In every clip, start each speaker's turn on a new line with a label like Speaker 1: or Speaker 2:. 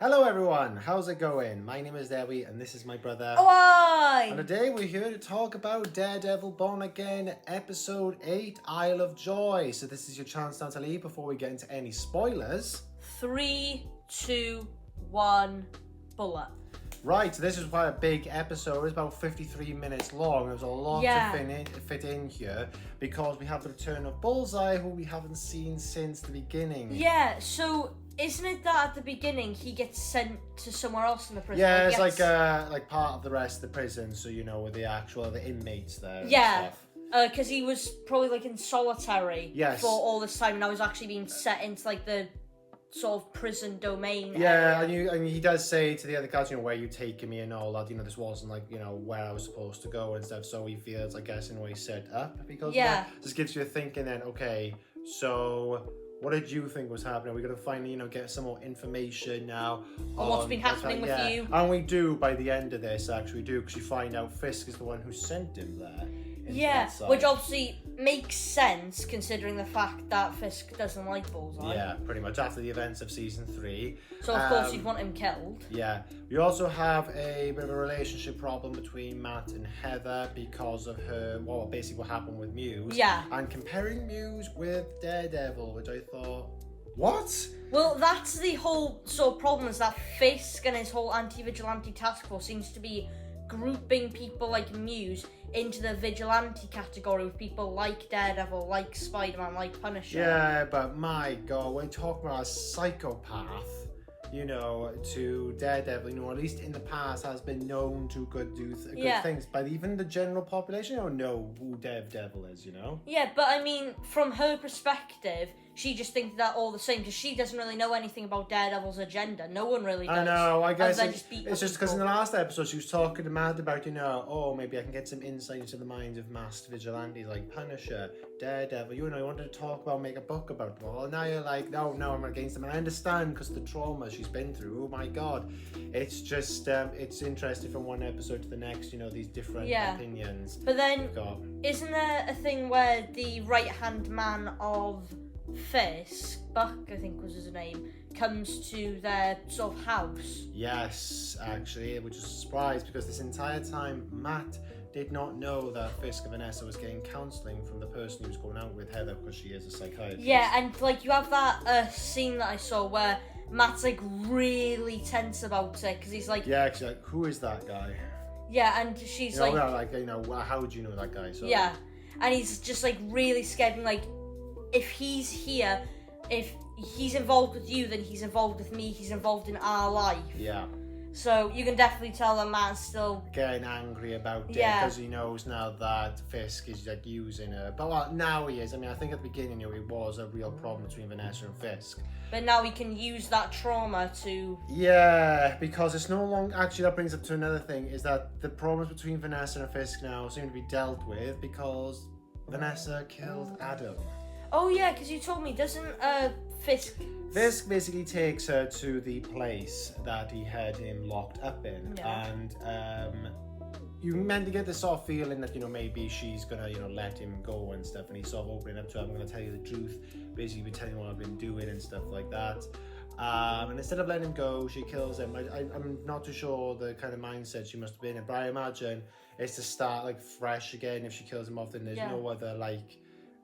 Speaker 1: Hello everyone, how's it going? My name is Debbie and this is my brother.
Speaker 2: Why?
Speaker 1: And today we're here to talk about Daredevil Born Again, Episode 8, Isle of Joy. So this is your chance now to leave before we get into any spoilers.
Speaker 2: 3, 2, 1, bullet.
Speaker 1: Right, so this is quite a big episode. It's about 53 minutes long. There's a lot to fit in here because we have the return of Bullseye, who we haven't seen since the beginning.
Speaker 2: Yeah, so isn't it that at the beginning he gets sent to somewhere else in the prison?
Speaker 1: Yeah, it's like part of the rest of the prison, so you know, with the inmates there.
Speaker 2: Yeah.
Speaker 1: And stuff.
Speaker 2: Because he was probably like in solitary
Speaker 1: Yes.
Speaker 2: for all this time, and I was actually being set into like the sort of prison domain.
Speaker 1: Yeah,
Speaker 2: area.
Speaker 1: and he does say to the other guys, where you taking me and all that, this wasn't like, where I was supposed to go and stuff, so he feels, I guess, in a way set up because of that. Just gives you a thinking then, okay, so what did you think was happening? We're going to finally, get some more information now
Speaker 2: on what's been happening with you.
Speaker 1: And we do, by the end of this, actually do, because you find out Fisk is the one who sent him there.
Speaker 2: Yeah, which obviously makes sense considering the fact that Fisk doesn't like Bullseye.
Speaker 1: Yeah, pretty much after the events of season 3.
Speaker 2: So of course you'd want him killed.
Speaker 1: Yeah. We also have a bit of a relationship problem between Matt and Heather because of her, basically what happened with Muse.
Speaker 2: Yeah.
Speaker 1: And comparing Muse with Daredevil, which I thought, what?
Speaker 2: Well, that's the whole sort of problem, is that Fisk and his whole anti-vigilante task force seems to be grouping people like Muse into the vigilante category with people like Daredevil, like Spider-Man, like Punisher.
Speaker 1: Yeah, but my God, we're talking about a psychopath, to Daredevil, at least in the past has been known to good things, but even the general population don't know who Daredevil is,
Speaker 2: Yeah, but I mean, from her perspective, she just thinks that all the same, because she doesn't really know anything about Daredevil's agenda. No one really does.
Speaker 1: I know, I guess
Speaker 2: it's
Speaker 1: just because in the last episode she was talking to Matt about, maybe I can get some insight into the minds of masked vigilantes like Punisher, Daredevil, you wanted to talk about, make a book about them all, and now you're like, no, I'm against them, and I understand because the trauma she's been through, oh my God, it's just, it's interesting from one episode to the next, these different opinions.
Speaker 2: But then, isn't there a thing where the right-hand man of Fisk, Buck I think was his name, comes to their sort of house?
Speaker 1: Yes, actually, which is a surprise because this entire time Matt did not know that Fisk and Vanessa was getting counselling from the person he was going out with, Heather, because she is a psychiatrist.
Speaker 2: Yeah, and you have that scene that I saw where Matt's really tense about it because he's like,
Speaker 1: yeah, actually, who is that guy?
Speaker 2: Yeah, and she's
Speaker 1: how would you know that guy? So
Speaker 2: yeah, and he's just really scared, and if he's here, if he's involved with you, then he's involved with me, he's involved in our life.
Speaker 1: Yeah.
Speaker 2: So you can definitely tell that Matt's still
Speaker 1: getting angry about it because he knows now that Fisk is using her. But now he is. I mean, I think at the beginning it was a real problem between Vanessa and Fisk.
Speaker 2: But now he can use that trauma to...
Speaker 1: Yeah, because it's no longer... Actually, that brings up to another thing, is that the problems between Vanessa and Fisk now seem to be dealt with because Vanessa killed Adam.
Speaker 2: Oh yeah, because you told me, doesn't Fisk
Speaker 1: basically takes her to the place that he had him locked up in, and you meant to get this sort of feeling that maybe she's gonna let him go and stuff, and he's sort of opening up to her. I'm gonna tell you the truth, basically been telling you what I've been doing and stuff like that. And instead of letting him go, she kills him. I'm not too sure the kind of mindset she must have been in, but I imagine it's to start fresh again. If she kills him off, then there's no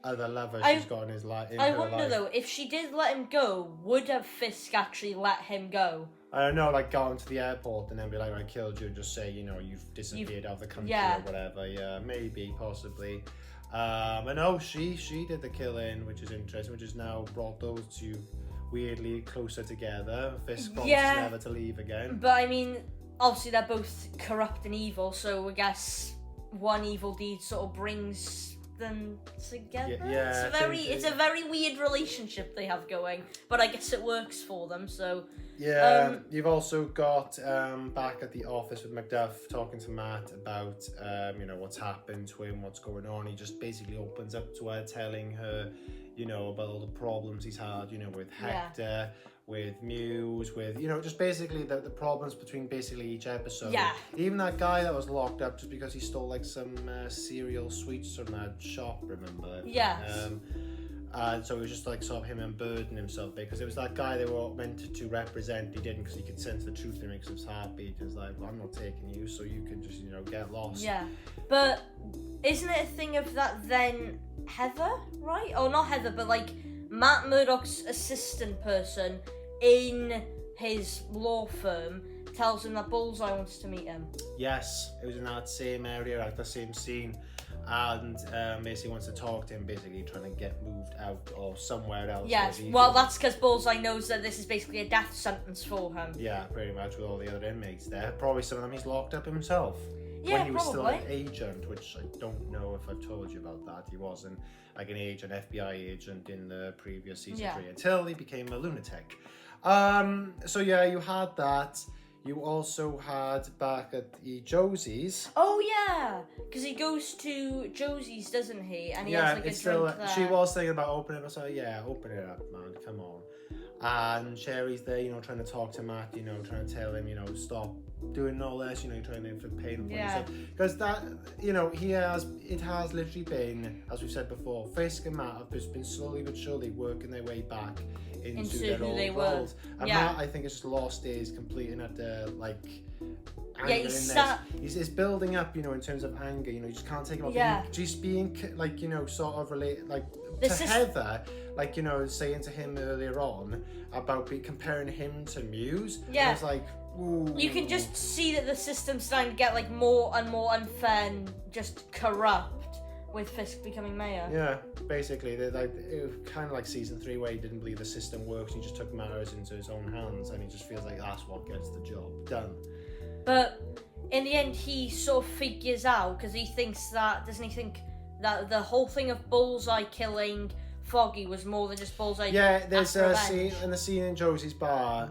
Speaker 1: other lovers she's got in his life.
Speaker 2: I wonder though, if she did let him go, would have Fisk actually let him go?
Speaker 1: I don't know, go into the airport and then be like, I killed you, and just say, you've disappeared out of the country or whatever. Yeah, maybe, possibly. I know she did the killing, which is interesting, which has now brought those two weirdly closer together. Fisk promises never to leave again.
Speaker 2: But I mean, obviously they're both corrupt and evil, so I guess one evil deed sort of brings them together.
Speaker 1: Yeah,
Speaker 2: it's a very weird relationship they have going, but I guess it works for them. So
Speaker 1: you've also got back at the office with Macduff talking to Matt about what's happened to him, what's going on. He just basically opens up to her, telling her about all the problems he's had with Hector, with Muse, with just basically the problems between basically each episode.
Speaker 2: Yeah.
Speaker 1: Even that guy that was locked up just because he stole some cereal sweets from that shop, remember?
Speaker 2: Yes.
Speaker 1: So it was just like sort of him unburdening himself because it was that guy they were meant to represent. He didn't because he could sense the truth in him because of his heartbeat. It was like, well, I'm not taking you, so you can just, get lost.
Speaker 2: Yeah, but isn't it a thing of that then Heather, right? Or not Heather, but like Matt Murdock's assistant person in his law firm tells him that Bullseye wants to meet him.
Speaker 1: Yes, it was in that same area, like the same scene. And basically wants to talk to him, basically trying to get moved out or somewhere else.
Speaker 2: Yes, well, that's because Bullseye knows that this is basically a death sentence for him.
Speaker 1: Yeah, pretty much, with all the other inmates there. Probably some of them he's locked up himself.
Speaker 2: Yeah,
Speaker 1: when he was
Speaker 2: probably.
Speaker 1: still an agent, which I don't know if I've told you about that. He wasn't like an agent, FBI agent in the previous season 3 until he became a lunatic. So yeah, you had that. You also had back at the Josie's.
Speaker 2: Oh yeah, because he goes to Josie's, doesn't he? And he has like a drink there.
Speaker 1: She was thinking about opening it up. So yeah, open it up, man. Come on. And Sherry's there, trying to talk to Matt, trying to tell him, stop doing all this, trying to inflict pain upon himself. Because that, it has literally been, as we've said before, Fisk and Matt have just been slowly but surely working their way back into their old roles. And Matt, I think, has just lost his complete and utter, anger in this. He's building up, in terms of anger, you just can't take him off. Just being, sort of related, Heather, saying to him earlier on about comparing him to Muse.
Speaker 2: Yeah.
Speaker 1: I was like, ooh.
Speaker 2: You can just see that the system's starting to get more and more unfair and just corrupt with Fisk becoming mayor.
Speaker 1: Yeah, basically, it was kind of like season 3 where he didn't believe the system works. He just took matters into his own hands, and he just feels like that's what gets the job done.
Speaker 2: But in the end, he sort of figures out because he thinks that that the whole thing of Bullseye killing Foggy was more than just Bullseye.
Speaker 1: Yeah, there's a scene in Josie's bar.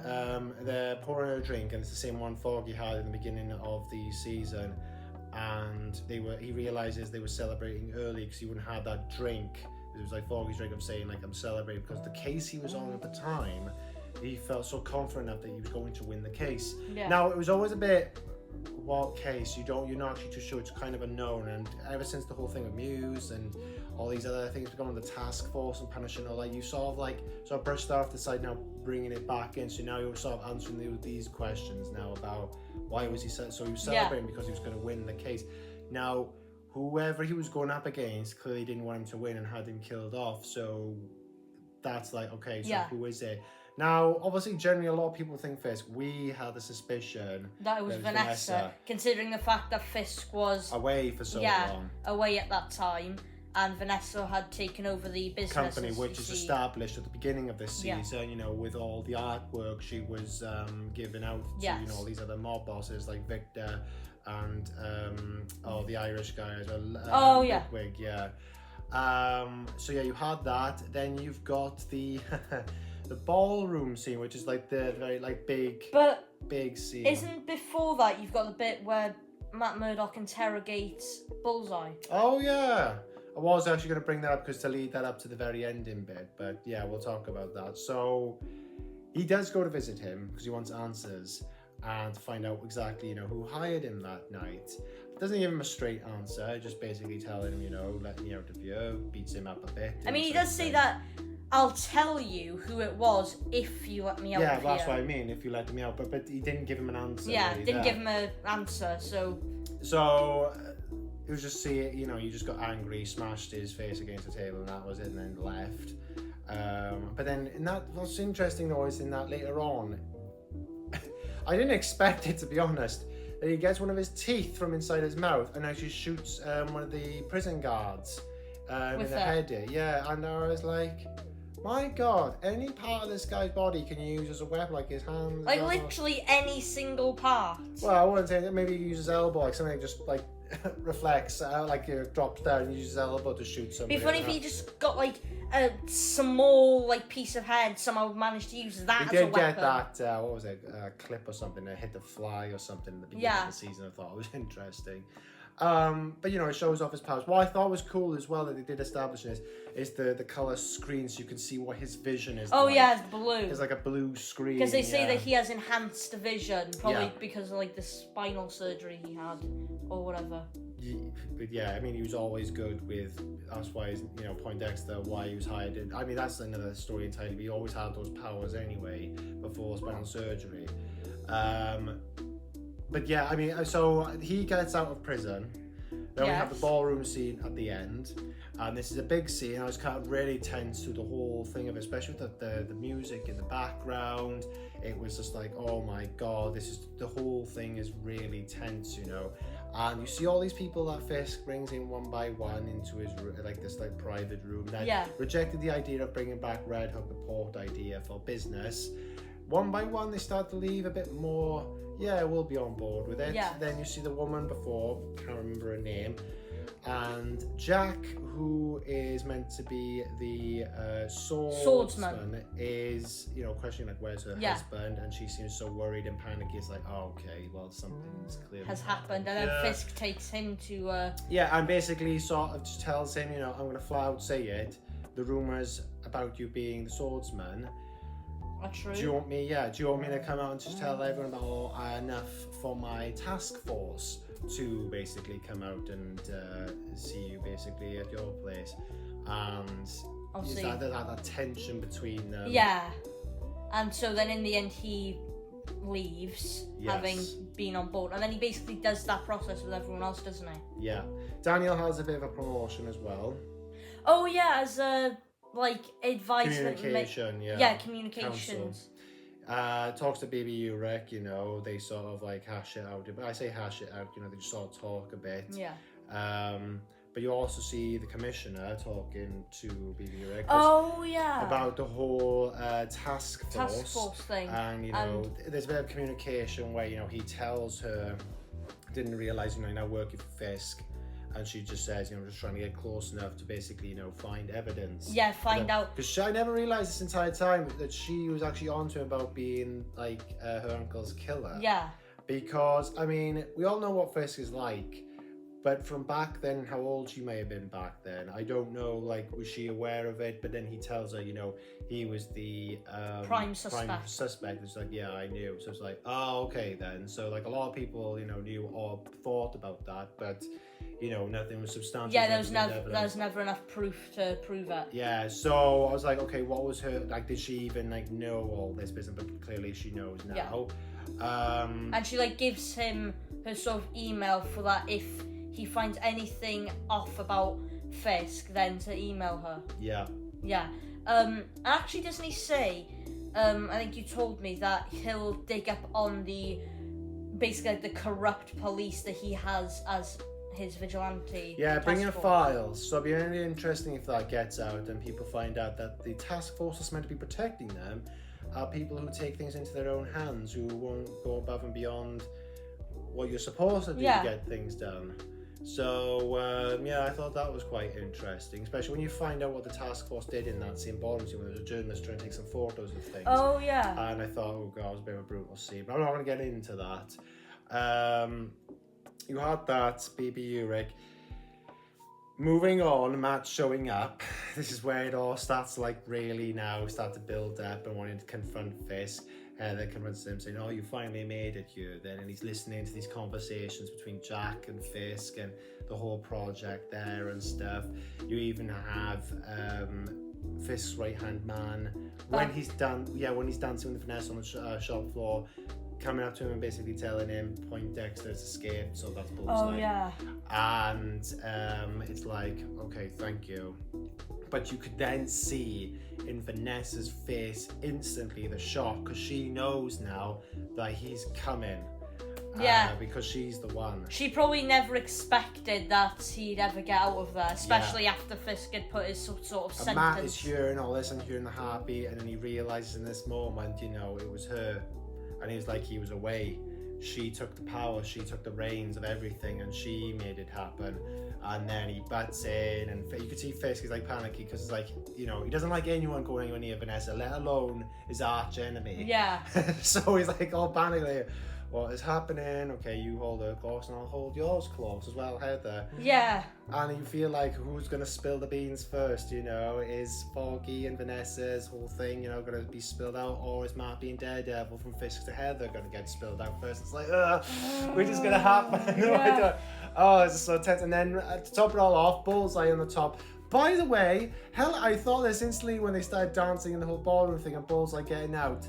Speaker 1: They're pouring her a drink, and it's the same one Foggy had in the beginning of the season. And he realizes they were celebrating early because he wouldn't have that drink. It was like Foggy's drink of saying I'm celebrating because the case he was on at the time, he felt so confident enough that he was going to win the case. Yeah. Now it was always a bit, what case? You're not actually too sure. It's kind of unknown. And ever since the whole thing with Muse and all these other things going on the task force and punishing all that, you sort of brushed off the side, now bringing it back in. So now you're sort of answering these questions now about why was he so he was celebrating because he was going to win the case. Now whoever he was going up against clearly didn't want him to win and had him killed off. So that's okay. So who is it? Now, obviously, generally, a lot of people think Fisk. We had the suspicion
Speaker 2: that it was Vanessa, considering the fact that Fisk was
Speaker 1: away for so long.
Speaker 2: Away at that time, and Vanessa had taken over the business
Speaker 1: company, which is established at the beginning of this season. With all the artwork she was giving out to all these other mob bosses like Victor and the Irish guy as well. Wig, so you had that. Then you've got the the ballroom scene, which is the very big scene.
Speaker 2: Isn't before that you've got the bit where Matt Murdock interrogates Bullseye?
Speaker 1: Oh yeah, I was actually going to bring that up because to lead that up to the very ending bit, but yeah, we'll talk about that. So he does go to visit him because he wants answers and to find out exactly who hired him that night. Doesn't give him a straight answer, just basically telling him let me out of here, beats him up a bit.
Speaker 2: I mean, he does say that I'll tell you who it was if you let me out.
Speaker 1: Yeah, that's what I mean. If you let me out, but he didn't give him an answer.
Speaker 2: Yeah, didn't give him an answer. So
Speaker 1: it was just he just got angry, smashed his face against the table, and that was it, and then left. But then what's interesting though is in that later on, I didn't expect it, to be honest, that he gets one of his teeth from inside his mouth and actually shoots one of the prison guards in the head. Yeah, and I was like, my God, any part of this guy's body can you use as a weapon, like his hands?
Speaker 2: Literally any single part.
Speaker 1: Well, I wouldn't say that. Maybe he uses his elbow, something just reflects, drops down and uses his elbow to shoot somebody.
Speaker 2: It'd be funny if he just got a small piece of head, somehow managed to use that as a weapon. He did get
Speaker 1: that, what was it, clip or something that hit the fly or something at the beginning of the season. I thought it was interesting. But it shows off his powers. What I thought was cool as well that they did establish this is the colour screen, so you can see what his vision is.
Speaker 2: Oh yeah, it's blue.
Speaker 1: It's like a blue screen.
Speaker 2: Because they say that he has enhanced vision, probably because of the spinal surgery he had or whatever.
Speaker 1: but yeah, I mean, he was always good with. That's why, you know, Poindexter, why he was hired. I mean, that's another story entirely. But he always had those powers anyway before spinal surgery. But yeah, I mean, so he gets out of prison. Then we have the ballroom scene at the end, and this is a big scene. I was kind of really tense through the whole thing of it, especially with the music in the background. It was just like, oh my god, the whole thing is really tense, you know. And you see all these people that Fisk brings in one by one into his this private room that rejected the idea of bringing back Red Hook, the port idea for business. One by one, they start to leave a bit more. Yeah, we'll be on board with it. Yeah. Then you see the woman before, can't remember her name, and Jack, who is meant to be the swordsman, is, you know, questioning like, where's her husband, and she seems so worried and panicky. It's like, oh, okay, well, something's clearly
Speaker 2: has happened, and then Fisk takes him to.
Speaker 1: Yeah, and basically sort of just tells him, you know, I'm gonna flat out say it. The rumors about you being the swordsman
Speaker 2: are true.
Speaker 1: Do you want me to come out and just tell everyone that enough for my task force to basically come out and see you basically at your place, and that tension between them.
Speaker 2: Yeah, and so then in the end he leaves, having been on board, and then he basically does that process with everyone else, doesn't he?
Speaker 1: Yeah. Daniel has a bit of a promotion as well.
Speaker 2: Oh yeah, as a advice,
Speaker 1: communication,
Speaker 2: communications.
Speaker 1: Talks to BB Urich, you know, they sort of hash it out. But I say hash it out, you know, they just sort of talk a bit.
Speaker 2: Yeah.
Speaker 1: But you also see the commissioner talking to BB Urich.
Speaker 2: Oh yeah.
Speaker 1: About the whole task
Speaker 2: force thing.
Speaker 1: And you know, there's a bit of communication where, you know, he tells her, didn't realise, you know, you're now working for Fisk. And she just says, you know, just trying to get close enough to basically, you know, find evidence.
Speaker 2: Yeah, find out.
Speaker 1: Because I never realised this entire time that she was actually onto him about being, her uncle's killer.
Speaker 2: Yeah.
Speaker 1: Because, I mean, we all know what Fisk is like. But from back then, how old she may have been back then, I don't know, was she aware of it? But then he tells her, you know, he was the
Speaker 2: prime suspect.
Speaker 1: It's like, yeah, I knew. So it's like, oh, okay then. So, a lot of people, you know, knew or thought about that, but, you know, nothing was substantial.
Speaker 2: Yeah, there was never enough proof to prove it.
Speaker 1: Yeah, so I was like, okay, what was her, did she even, know all this business? But clearly she knows now.
Speaker 2: Yeah. And she, gives him her sort of email for that if he finds anything off about Fisk, then to email her.
Speaker 1: Yeah.
Speaker 2: Yeah. Actually, doesn't he say, I think you told me that he'll dig up on the corrupt police that he has as his vigilante.
Speaker 1: Yeah, bring in files. So it'll be really interesting if that gets out and people find out that the task force that's meant to be protecting them are people who take things into their own hands, who won't go above and beyond what you're supposed to do to get things done. So, I thought that was quite interesting, especially when you find out what the task force did in that same ballroom scene when there's a journalist trying to take some photos of things.
Speaker 2: Oh, yeah.
Speaker 1: And I thought, oh god, it was a bit of a brutal scene, but I'm not going to get into that. You had that, BB Urich. Moving on, Matt showing up. This is where it all starts to really now start to build up and wanting to confront Fisk. Then confronts him saying, oh, you finally made it, you. Then, and he's listening to these conversations between Jack and Fisk and the whole project there and stuff. You even have Fisk's right-hand man when he's dancing with Vanessa on the shop floor, coming up to him and basically telling him Poindexter's escaped, so that's bullseye.
Speaker 2: Oh yeah.
Speaker 1: And it's like, okay, thank you. But you could then see in Vanessa's face instantly the shock, because she knows now that he's coming.
Speaker 2: Yeah.
Speaker 1: Because she's the one.
Speaker 2: She probably never expected that he'd ever get out of there, especially after Fisk had put his sort of sentence.
Speaker 1: And Matt is hearing all this and hearing the heartbeat, and then he realises in this moment, you know, it was her. And he was like, he was away. She took the power, she took the reins of everything, and she made it happen. And then he butts in, and you could see Fisk is panicky because it's like, you know, he doesn't like anyone going anywhere near Vanessa, let alone his arch enemy.
Speaker 2: Yeah.
Speaker 1: So he's all panicked. what is happening? Okay, you hold her close and I'll hold yours close as well, Heather.
Speaker 2: Yeah.
Speaker 1: And you feel like who's going to spill the beans first, you know? Is Foggy and Vanessa's whole thing, you know, going to be spilled out? Or is Matt being Daredevil from Fisk to Heather going to get spilled out first? It's like, which is going to happen? No, I don't. Oh, it's so tense. And then to top it all off, Bullseye on the top. By the way, hell, I thought this instantly when they started dancing in the whole ballroom thing and Bullseye getting out.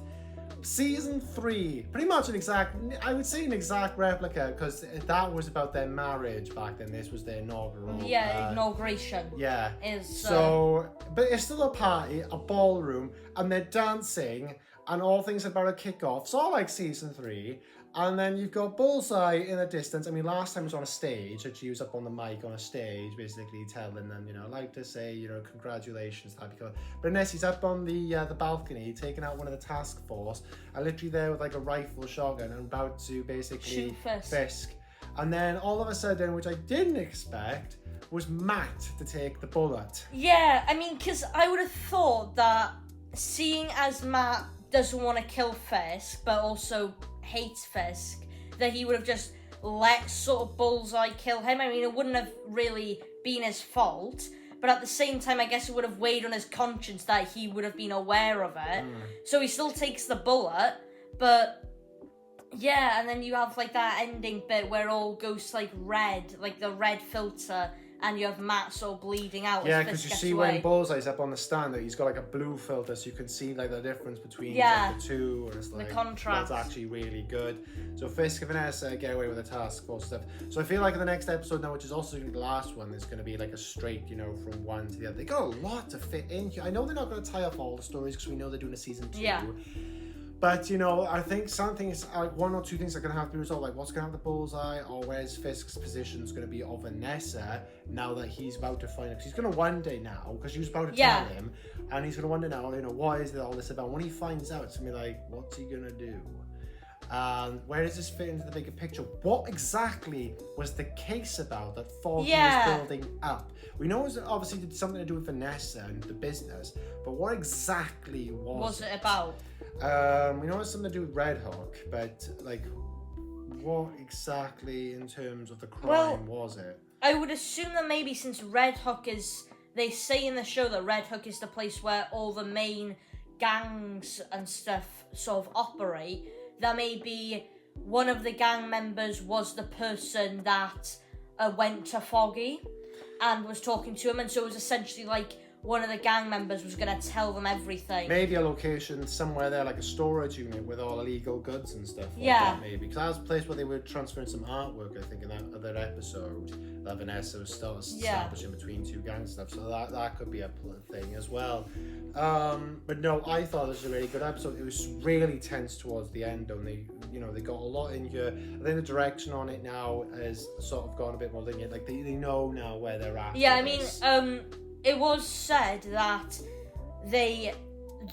Speaker 1: Season 3, pretty much an exact replica, because that was about their marriage back then. This was their inaugural.
Speaker 2: Inauguration.
Speaker 1: Yeah.
Speaker 2: So,
Speaker 1: but it's still a party, a ballroom, and they're dancing, and all things are about to kick off. So like season 3. And then you've got Bullseye in the distance. I mean, last time it was on a stage, and she was up on the mic on a stage, basically telling them, you know, I'd like to say, you know, congratulations, happy cover. But unless he's up on the balcony, taking out one of the task force, and literally there with like a rifle shotgun and about to basically
Speaker 2: shoot
Speaker 1: Fisk. And then all of a sudden, which I didn't expect, was Matt to take the bullet.
Speaker 2: Yeah, I mean, because I would have thought that seeing as Matt doesn't want to kill Fisk, but also hates Fisk, that he would have just let sort of Bullseye kill him. I mean, it wouldn't have really been his fault, but at the same time, I guess it would have weighed on his conscience that he would have been aware of it. So he still takes the bullet, but yeah, and then you have like that ending bit where it all goes like red, like the red filter, and you have Matt sort of bleeding out.
Speaker 1: Yeah, because you see when Bullseye's up on the stand that he's got like a blue filter, so you can see like the difference between like, the two, and it's like
Speaker 2: the contrast.
Speaker 1: That's actually really good. So Fisk and Vanessa get away with the task force stuff. So I feel like in the next episode now, which is also the last one, there's going to be like a straight, you know, from one to the other. They got a lot to fit in here. I know they're not going to tie up all the stories because we know they're doing a season 2.
Speaker 2: Yeah.
Speaker 1: But, you know, I think something is, like, one or two things are going to have to be resolved. Like, what's going to happen to Bullseye, or where's Fisk's position is going to be of Vanessa now that he's about to find out. Because he's going to wonder now, because she was about to tell him, and he's going to wonder now, you know, what is all this about? When he finds out, it's going to be like, what's he going to do? Where does this fit into the bigger picture? What exactly was the case about that Foggy was building up? We know it obviously did something to do with Vanessa and the business, but what exactly was
Speaker 2: it about?
Speaker 1: We know it's something to do with Red Hook, but like, what exactly in terms of the crime was it?
Speaker 2: I would assume that maybe since Red Hook is, they say in the show that Red Hook is the place where all the main gangs and stuff sort of operate, that maybe one of the gang members was the person that went to Foggy and was talking to him, and so it was essentially like one of the gang members was going to tell them everything. Maybe
Speaker 1: a location somewhere there, like a storage unit with all illegal goods and stuff like that, maybe. Because that was a place where they were transferring some artwork, I think, in that other episode that Vanessa was still establishing between two gangs and stuff. So that could be a thing as well. But no, I thought this was a really good episode. It was really tense towards the end, and they got a lot in here. I think the direction on it now has sort of gone a bit more linear. Like they know now where they're at.
Speaker 2: Yeah, I mean, it was said that they,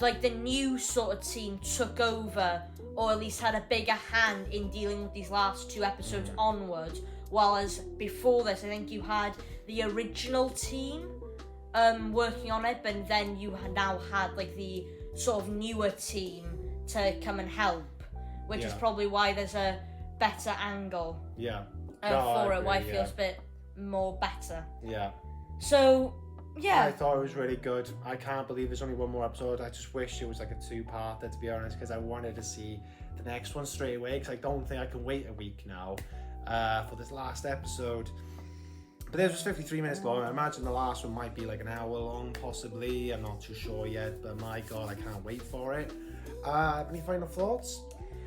Speaker 2: like the new sort of team took over, or at least had a bigger hand in dealing with these last 2 episodes onwards, while as before this, I think you had the original team working on it, but then you now had like the sort of newer team to come and help, which is probably why there's a better angle for it, why it feels a bit more better.
Speaker 1: Yeah.
Speaker 2: So, yeah.
Speaker 1: I thought it was really good. I can't believe there's only one more episode. I just wish it was like a 2-parter, to be honest, because I wanted to see the next one straight away, because I don't think I can wait a week now for this last episode. But this was 53 minutes long. I imagine the last one might be like an hour long, possibly. I'm not too sure yet, but my God, I can't wait for it. Any final thoughts?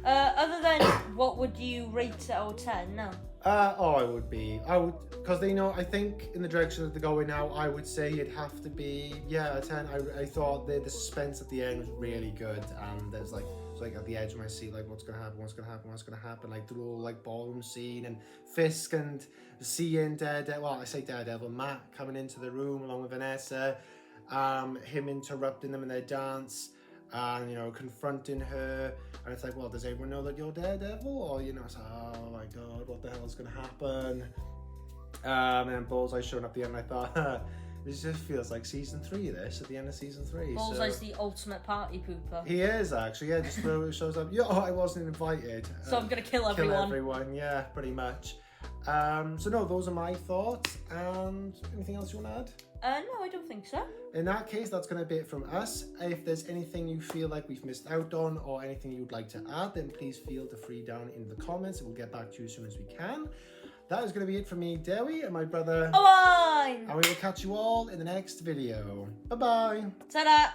Speaker 2: Other than, what would you rate it out of 10? No.
Speaker 1: I would, because they know, I think in the direction that they're going now, I would say it'd have to be, a 10. I thought the suspense at the end was really good, and there's like, it's like at the edge of my seat, like what's gonna happen, like the whole like ballroom scene, and Fisk and seeing Daredevil, Matt coming into the room along with Vanessa, him interrupting them in their dance, and confronting her, and it's like, well, does everyone know that you're Daredevil? Or it's like, oh my God, what the hell is gonna happen? And then Bullseye showing up at the end, and I thought This just feels like season 3. This at the end of season 3.
Speaker 2: Bullseye's the ultimate party pooper.
Speaker 1: He is actually. Yeah, just shows up. Yo, I wasn't invited.
Speaker 2: So I'm gonna kill everyone.
Speaker 1: Kill everyone. Yeah, pretty much. So no, those are my thoughts. And anything else you want to add?
Speaker 2: No, I don't think so.
Speaker 1: In that case, that's going to be it from us. If there's anything you feel like we've missed out on or anything you'd like to add, then please feel free down in the comments and we'll get back to you as soon as we can. That is going to be it for me, Dewi, and my brother.
Speaker 2: Bye!
Speaker 1: And we will catch you all in the next video. Bye-bye.
Speaker 2: Ta-da!